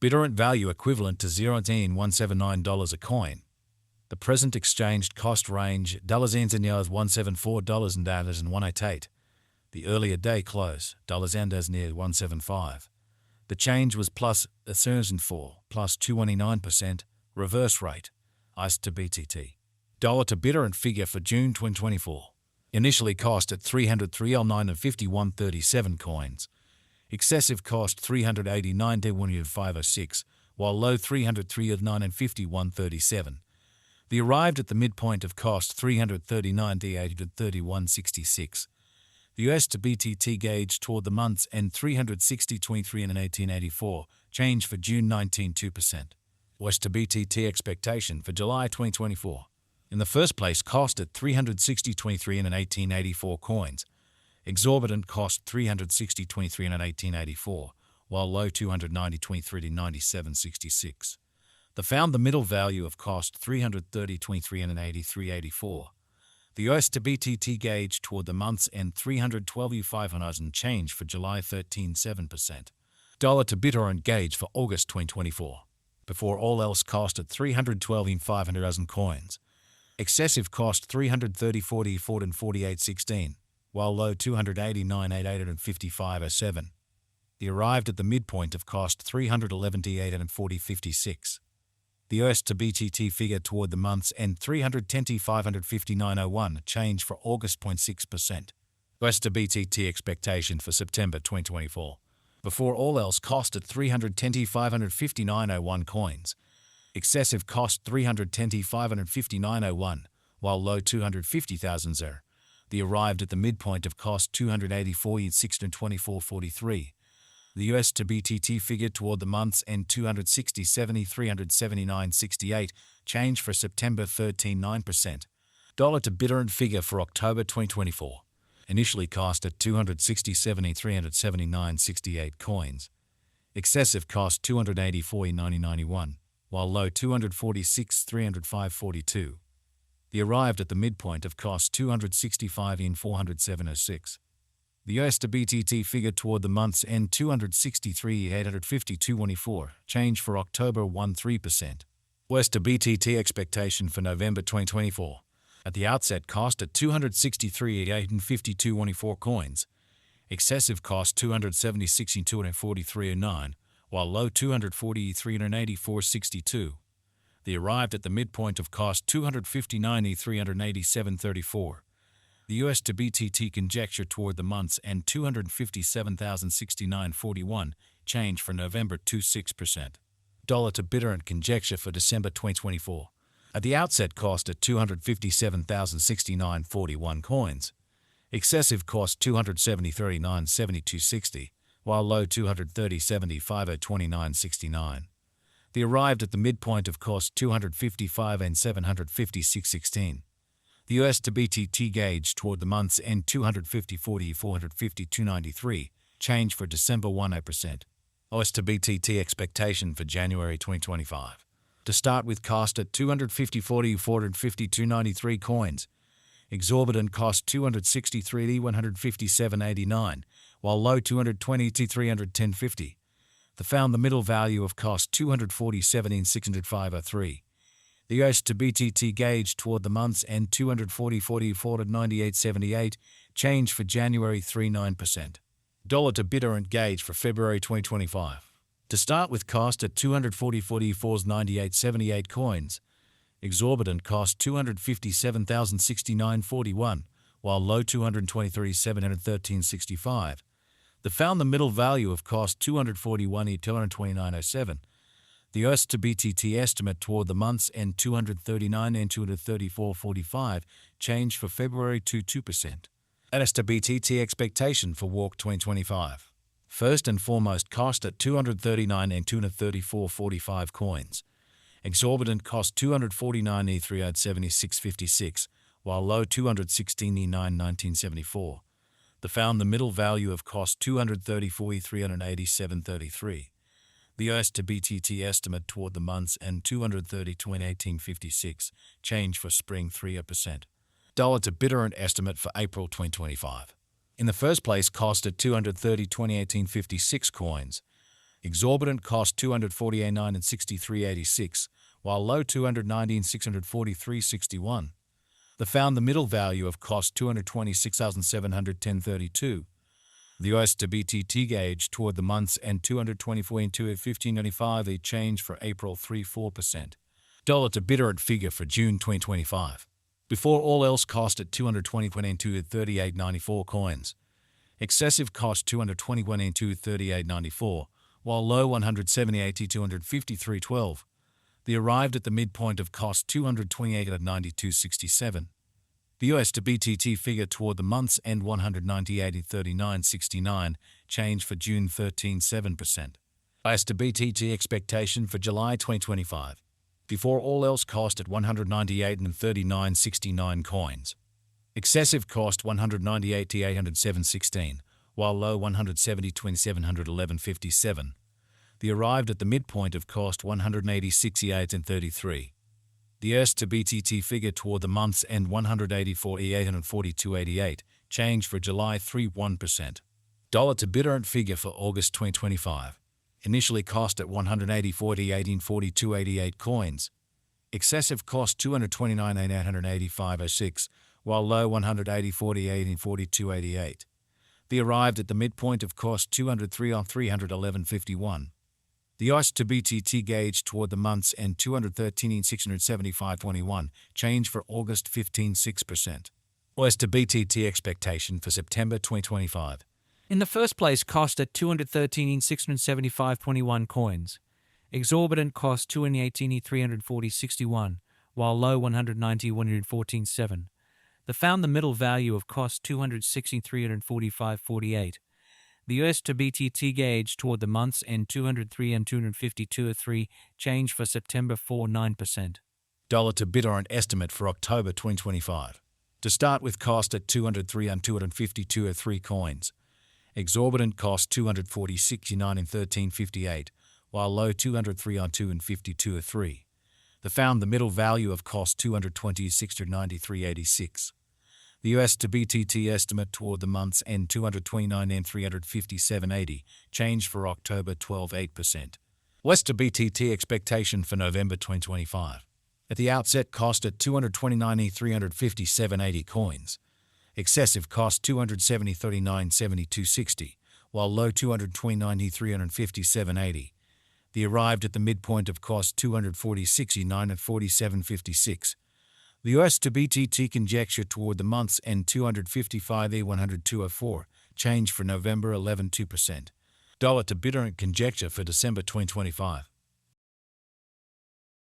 Bittorrent value equivalent to $0.179 a coin. The present exchanged cost range $174 and $188. The earlier day close $175. The change was plus 104, plus 229%, reverse rate, ICE to BTT. Dollar to Bittorrent figure for June 2024. Initially cost at $303.09 and 51.37 coins. Excessive cost $389.506, while low $303.09 and 51.37. The arrived at the midpoint of cost $339.8 and 31.66. The US to BTT gauge toward the month's end 360.23 and 18.84, change for June 19.2%. US to BTT expectation for July 2024. In the first place, cost at 360.23 and 18.84 coins. Exorbitant cost 360.23 and 18.84, while low 290.23 and 97.66. The found the middle value of cost 330.23 and 83.84. The US to BTT gauge toward the month's end 312.500 and change for July 13.7%. Dollar to Bittorrent gauge for August 2024. Before all else cost at 312.500 coins. Excessive cost 330.44 and 48.16, while low 289.88 and 55.07. The arrived at the midpoint of cost 311.8 and 40.56. The US to BTT figure toward the month's end 310.559.01, change for August 0.6%. US to BTT expectation for September 2024. Before all else cost at 310.559.01 coins. Excessive cost 310.559.01, while low 250,000 zer. The arrived at the midpoint of cost 284.6 and 24.43. The US to BTT figure toward the month's end 260.70, 379.68, change for September 13.9%. Dollar to Bittorrent figure for October 2024. Initially cost at 260.70, 379.68 coins. Excessive cost 284.90.91, while low 246, 305.42. The arrived at the midpoint of cost 265 in 407.06. The US to BTT figure toward the month's end 263 852.24, change for October 13%. US to BTT expectation for November 2024. At the outset cost at 263 852.24 coins. Excessive cost 276 in 243.09, while low 243 384.62. The arrived at the midpoint of cost 259 387.34. The US to BTT conjecture toward the month's end 257,069.41, change for November 26%. Dollar to Bittorrent conjecture for December 2024. At the outset cost at 257,069.41 coins. Excessive cost 270.39.72.60, while low 230.75.29.69. The arrived at the midpoint of cost 255 and 756.16. The US to BTT gauge toward the month's end 250.40, 452.93, change for December 18%. US to BTT expectation for January 2025. To start with cost at 250.40, 452.93 coins. Exorbitant cost 263 157.89, while low 220 310.50. The found the middle value of cost 247 in 605.03. The US to BTT gauge toward the month's end 240.40, 498.78, change for January 39%. Dollar to Bittorrent gauge for February 2025. To start with cost at 240.40, 498.78 coins. Exorbitant cost 257,069.41, while low 223,713.65. The found the middle value of cost 241 229.07. The US to BTT estimate toward the month's end 239 and 234.45, change for February to 2%. US to BTT expectation for Walk 2025. First and foremost cost at 239 and 234.45 coins. Exorbitant cost 249 376.56, while low 216 1974. The found the middle value of cost 234 387.33. The US to BTT estimate toward the month's end 230 18.56, change for spring 3%. Dollar to Bittorrent estimate for April 2025. In the first place cost at 230 18.56 coins. Exorbitant cost 248.9 and 63.86, while low 290 and 643.61. The found the middle value of cost 226,710.32. The US to BTT gauge toward the month's end 224 into 15.95, a change for April 3.4%. Dollar to Bittorrent figure for June 2025. Before all else cost at 220 into 38.94 coins. Excessive cost 221 into 38.94, while low 170 253.12. The arrived at the midpoint of cost 228 at 92.67. The US to BTT figure toward the month's end 198 at 39.69, change for June 13.7%. US to BTT expectation for July 2025. Before all else cost at 198 and 39.69 coins. Excessive cost 198 to 807.16, while low 170 2711.57. The arrived at the midpoint of cost 180.68 and 33. The US to BTT figure toward the month's end 184 842.88, change for July 3.1%. Dollar to Bittorrent figure for August 2025. Initially cost at 184 1842.88 coins. Excessive cost 229 885.06, while low 184 1842.88. The arrived at the midpoint of cost 203 on 311.51. The US to BTT gauge toward the month's end 213 675.21, change for August 15.6%. US to BTT expectation for September 2025. In the first place, cost at 213 675.21 coins. Exorbitant cost 218 340.61, while low 190 114.7. The found the middle value of cost 260 345.48. The US to BTT gauge toward the month's end 203 and 252.3, change for September 4.9%. Dollar to Bittorrent estimate for October 2025. To start with, cost at 203 and 252.3 coins. Exorbitant cost 240.69 and 13.58, while low 203 on 2 and 52.3. The found the middle value of cost 220 693.86. The US to BTT estimate toward the month's end 229 and 357.80, change for October 12.8%. US to BTT expectation for November 2025. At the outset, cost at 229 357.80 coins. Excessive cost 270.39.72.60, while low 229 357.80. The arrived at the midpoint of cost 240.69 at 47.56. The US to BTT conjecture toward the month's end 255 102.04, change for November 11.2%. Dollar to Bittorrent conjecture for December 2025.